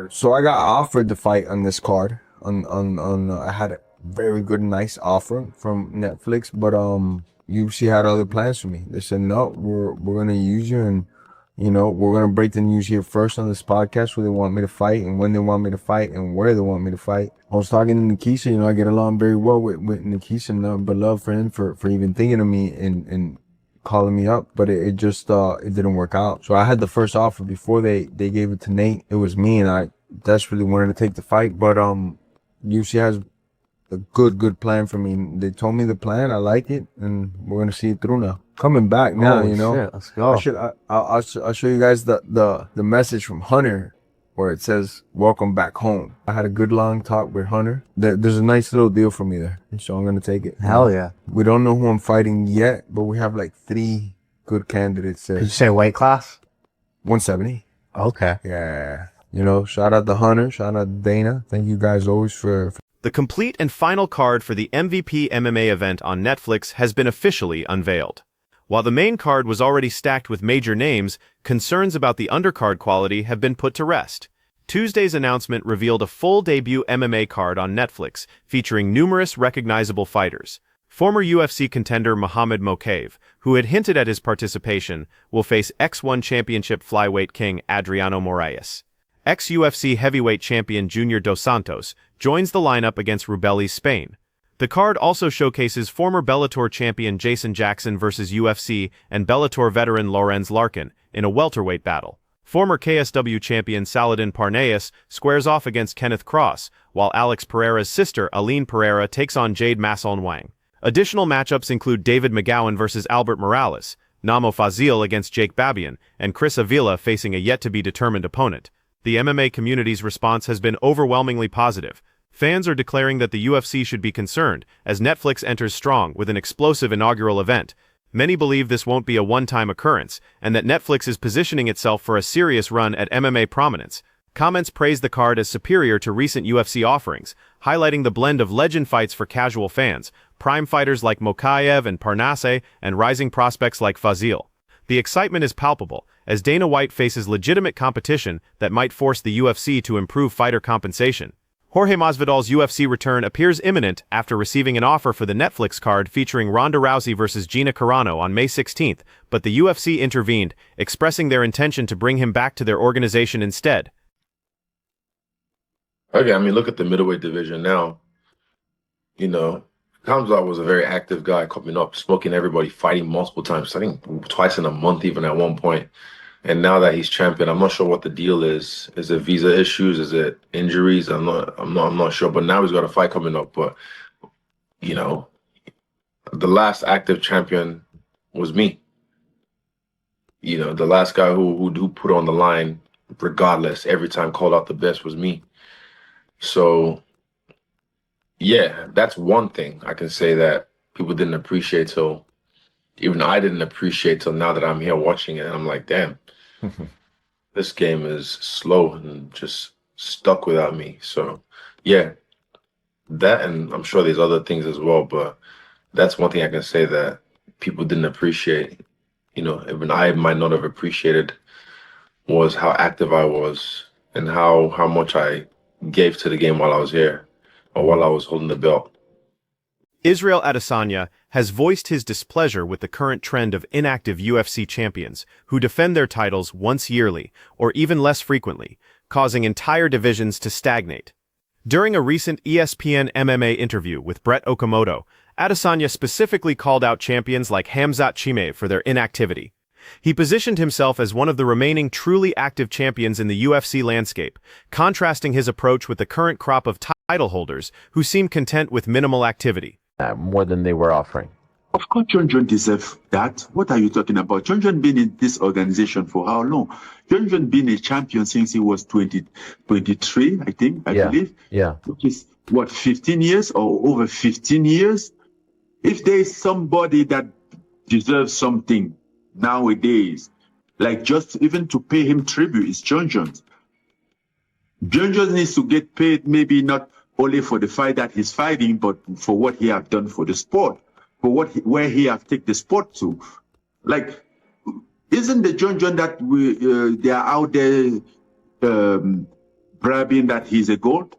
So I got offered the fight on this card. I had a very good, nice offer from Netflix, but UFC had other plans for me. They said, no, we're gonna use you, and we're gonna break the news here first on this podcast, who they want me to fight and when they want me to fight and where they want me to fight. I was talking to Nikisa. I get along very well with Nikisa, and but love for him for even thinking of me and calling me up, but it just it didn't work out. So I had the first offer before they gave it to Nate. It was me, and I desperately wanted to take the fight, but UFC has a good plan for me. They told me the plan. I like it, and we're gonna see it through now. Coming back now, Shit, let's go. I'll show you guys the message from Hunter, where it says "Welcome back home." I had a good long talk with Hunter. There's a nice little deal for me there, so I'm gonna take it. Hell yeah. We don't know who I'm fighting yet, but we have like 3 good candidates there. Did you say weight class? 170. Okay. Yeah. Shout out to Hunter, shout out to Dana. Thank you guys always for The complete and final card for the MVP MMA event on Netflix has been officially unveiled. While the main card was already stacked with major names, concerns about the undercard quality have been put to rest. Tuesday's announcement revealed a full debut MMA card on Netflix, featuring numerous recognizable fighters. Former UFC contender Makhachev, who had hinted at his participation, will face X1 Championship flyweight king Adriano Moraes. Ex-UFC heavyweight champion Junior Dos Santos joins the lineup against Rubelli, Spain. The card also showcases former Bellator champion Jason Jackson versus UFC and Bellator veteran Lorenz Larkin in a welterweight battle. Former KSW champion Saladin Parnaeus squares off against Kenneth Cross, while Alex Pereira's sister Aline Pereira takes on Jade Masson Wang. Additional matchups include David McGowan versus Albert Morales, Namo Fazil against Jake Babian, and Chris Avila facing a yet-to-be-determined opponent. The MMA community's response has been overwhelmingly positive. Fans are declaring that the UFC should be concerned, as Netflix enters strong with an explosive inaugural event. Many believe this won't be a one-time occurrence, and that Netflix is positioning itself for a serious run at MMA prominence. Comments praise the card as superior to recent UFC offerings, highlighting the blend of legend fights for casual fans, prime fighters like Makhachev and Parnasse, and rising prospects like Fazil. The excitement is palpable, as Dana White faces legitimate competition that might force the UFC to improve fighter compensation. Jorge Masvidal's UFC return appears imminent after receiving an offer for the Netflix card featuring Ronda Rousey versus Gina Carano on May 16th, but the UFC intervened, expressing their intention to bring him back to their organization instead. Okay, I mean, look at the middleweight division now. Khamzat was a very active guy coming up, smoking everybody, fighting multiple times. I think twice in a month, even at one point. And now that he's champion, I'm not sure what the deal is. Is it visa issues? Is it injuries? I'm not sure. But now he's got a fight coming up. But the last active champion was me. The last guy who put on the line, regardless, every time called out the best was me. So, yeah, that's one thing I can say that people didn't appreciate till, even I didn't appreciate till now that I'm here watching it. And I'm like, damn, this game is slow and just stuck without me. So, yeah, that, and I'm sure there's other things as well, but that's one thing I can say that people didn't appreciate. Even I might not have appreciated was how active I was and how much I gave to the game while I was here or while I was holding the belt. Israel Adesanya has voiced his displeasure with the current trend of inactive UFC champions who defend their titles once yearly or even less frequently, causing entire divisions to stagnate. During a recent ESPN MMA interview with Brett Okamoto, Adesanya specifically called out champions like Khamzat Chimaev for their inactivity. He positioned himself as one of the remaining truly active champions in the UFC landscape, contrasting his approach with the current crop of title holders who seem content with minimal activity. More than they were offering. Of course, John deserves that. What are you talking about? John been in this organization for how long? John been a champion since he was 23, I believe. Yeah. Which is, 15 years or over 15 years? If there is somebody that deserves something nowadays, like just even to pay him tribute, is John Jones. John Jones needs to get paid, maybe not only for the fight that he's fighting, but for what he have done for the sport, for where he have taken the sport to. Like, isn't the John Jones that they are out there bragging that he's a GOAT.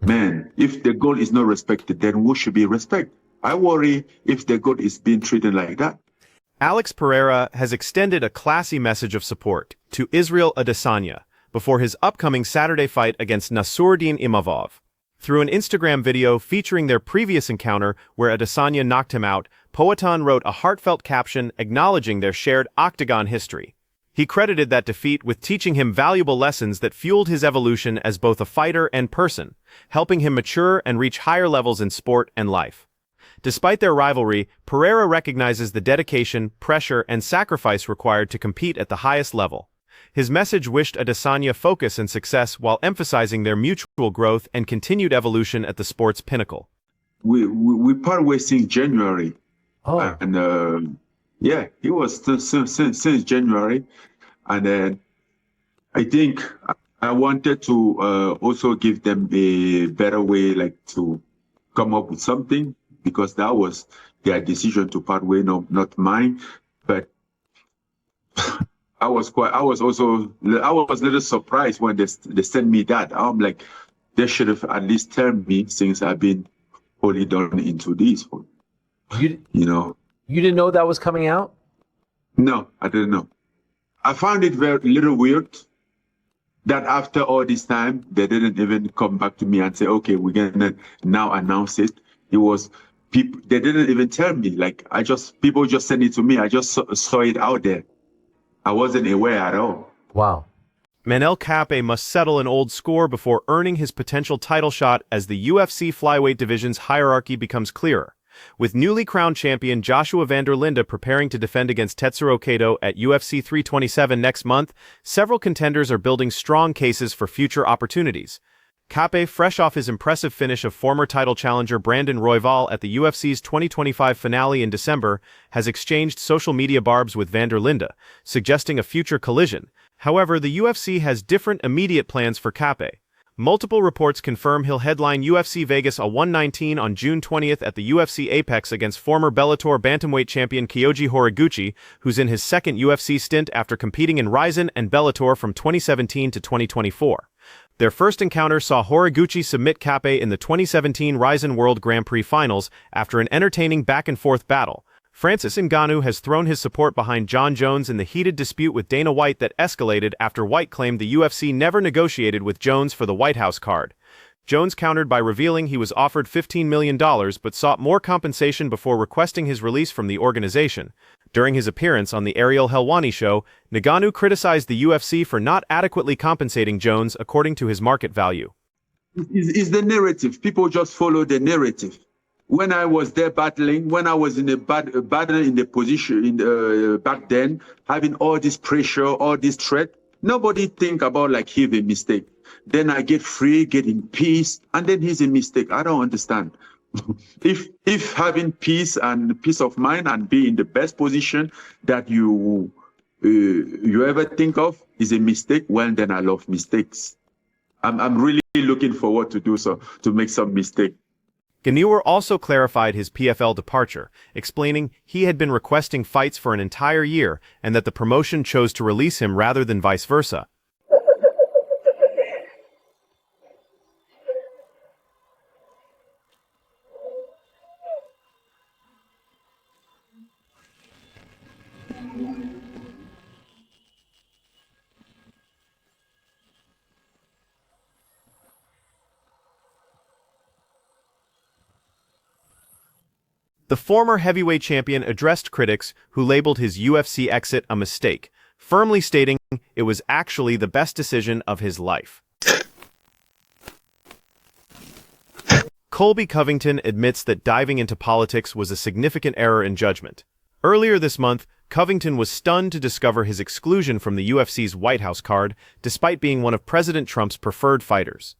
Man, if the GOAT is not respected, then who should be respected? I worry if the GOAT is being treated like that. Alex Pereira has extended a classy message of support to Israel Adesanya before his upcoming Saturday fight against Nassourdine Imavov. Through an Instagram video featuring their previous encounter where Adesanya knocked him out, Poatan wrote a heartfelt caption acknowledging their shared octagon history. He credited that defeat with teaching him valuable lessons that fueled his evolution as both a fighter and person, helping him mature and reach higher levels in sport and life. Despite their rivalry, Pereira recognizes the dedication, pressure, and sacrifice required to compete at the highest level. His message wished Adesanya focus and success while emphasizing their mutual growth and continued evolution at the sport's pinnacle. We part ways since January. Oh. And yeah, it was since January. And then I think I wanted to also give them a better way, like to come up with something, because that was their decision to part way, not mine. But I was a little surprised when they sent me that. I'm like, they should have at least told me, since I've been wholly done into this. You know. You didn't know that was coming out? No, I didn't know. I found it very little weird that after all this time, they didn't even come back to me and say, okay, we're gonna now announce it. It was people, they didn't even tell me. Like, people just sent it to me. I just saw it out there. I wasn't aware at all. Wow. Manel Kape must settle an old score before earning his potential title shot as the UFC flyweight division's hierarchy becomes clearer. With newly crowned champion Joshua van der Linde preparing to defend against Tetsuro Kato at UFC 327 next month, several contenders are building strong cases for future opportunities. Kape, fresh off his impressive finish of former title challenger Brandon Royval at the UFC's 2025 finale in December, has exchanged social media barbs with van der Linde, suggesting a future collision. However, the UFC has different immediate plans for Kape. Multiple reports confirm he'll headline UFC Vegas 119 on June 20th at the UFC Apex against former Bellator bantamweight champion Kyoji Horiguchi, who's in his second UFC stint after competing in Rizin and Bellator from 2017 to 2024. Their first encounter saw Horiguchi submit Kape in the 2017 Rizin World Grand Prix Finals after an entertaining back-and-forth battle. Francis Ngannou has thrown his support behind Jon Jones in the heated dispute with Dana White that escalated after White claimed the UFC never negotiated with Jones for the White House card. Jones countered by revealing he was offered $15 million but sought more compensation before requesting his release from the organization. During his appearance on the Ariel Helwani show, Ngannou criticized the UFC for not adequately compensating Jones according to his market value. It's the narrative. People just follow the narrative. When I was there battling, when I was in a battle in the position back then, having all this pressure, all this threat, nobody think about like he's a mistake. Then I get free, get in peace, and then he's a mistake. I don't understand. If having peace and peace of mind and be in the best position that you ever think of is a mistake, well, then I love mistakes. I'm really looking forward to do so, to make some mistake. Ganeur also clarified his PFL departure, explaining he had been requesting fights for an entire year and that the promotion chose to release him rather than vice versa. The former heavyweight champion addressed critics who labeled his UFC exit a mistake, firmly stating it was actually the best decision of his life. Colby Covington admits that diving into politics was a significant error in judgment. Earlier this month, Covington was stunned to discover his exclusion from the UFC's White House card, despite being one of President Trump's preferred fighters.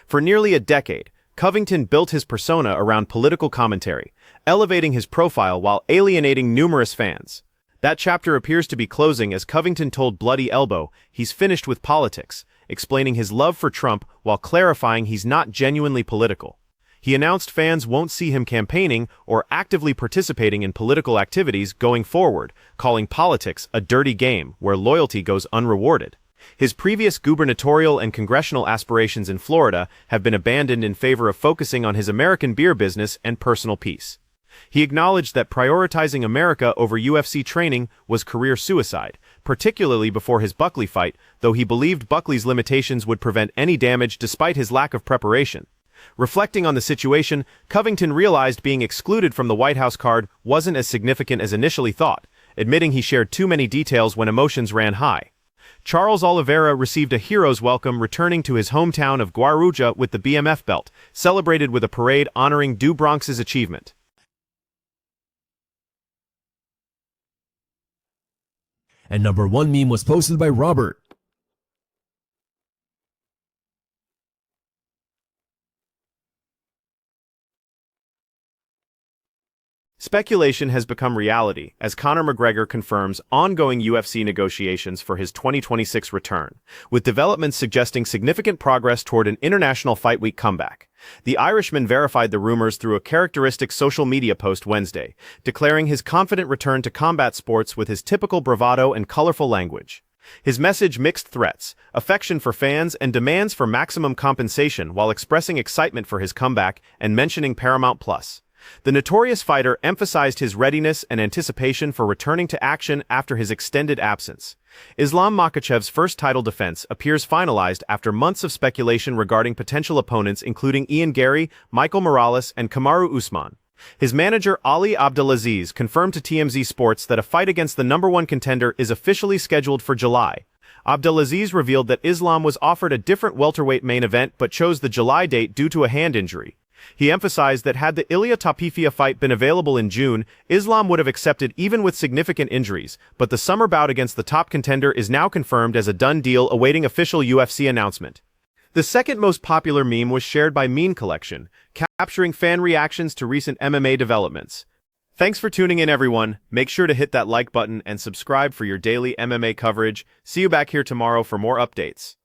For nearly a decade, Covington built his persona around political commentary, elevating his profile while alienating numerous fans. That chapter appears to be closing as Covington told Bloody Elbow he's finished with politics, explaining his love for Trump while clarifying he's not genuinely political. He announced fans won't see him campaigning or actively participating in political activities going forward, calling politics a dirty game where loyalty goes unrewarded. His previous gubernatorial and congressional aspirations in Florida have been abandoned in favor of focusing on his American beer business and personal peace. He acknowledged that prioritizing America over UFC training was career suicide, particularly before his Buckley fight, though he believed Buckley's limitations would prevent any damage despite his lack of preparation. Reflecting on the situation, Covington realized being excluded from the White House card wasn't as significant as initially thought, admitting he shared too many details when emotions ran high. Charles Oliveira received a hero's welcome returning to his hometown of Guarujá with the BMF belt, celebrated with a parade honoring Du Bronx's achievement. And number 1 meme was posted by Robert. Speculation has become reality as Conor McGregor confirms ongoing UFC negotiations for his 2026 return, with developments suggesting significant progress toward an International Fight Week comeback. The Irishman verified the rumors through a characteristic social media post Wednesday, declaring his confident return to combat sports with his typical bravado and colorful language. His message mixed threats, affection for fans, and demands for maximum compensation while expressing excitement for his comeback and mentioning Paramount+. The notorious fighter emphasized his readiness and anticipation for returning to action after his extended absence. Islam Makhachev's first title defense appears finalized after months of speculation regarding potential opponents including Ian Gary, Michael Morales, and Kamaru Usman. His manager Ali Abdelaziz confirmed to TMZ Sports that a fight against the #1 contender is officially scheduled for July. Abdelaziz revealed that Islam was offered a different welterweight main event but chose the July date due to a hand injury. He emphasized that had the Ilia Topuria fight been available in June, Islam would have accepted even with significant injuries, but the summer bout against the top contender is now confirmed as a done deal awaiting official UFC announcement. The second most popular meme was shared by Meme Collection, capturing fan reactions to recent MMA developments. Thanks for tuning in, everyone. Make sure to hit that like button and subscribe for your daily MMA coverage. See you back here tomorrow for more updates.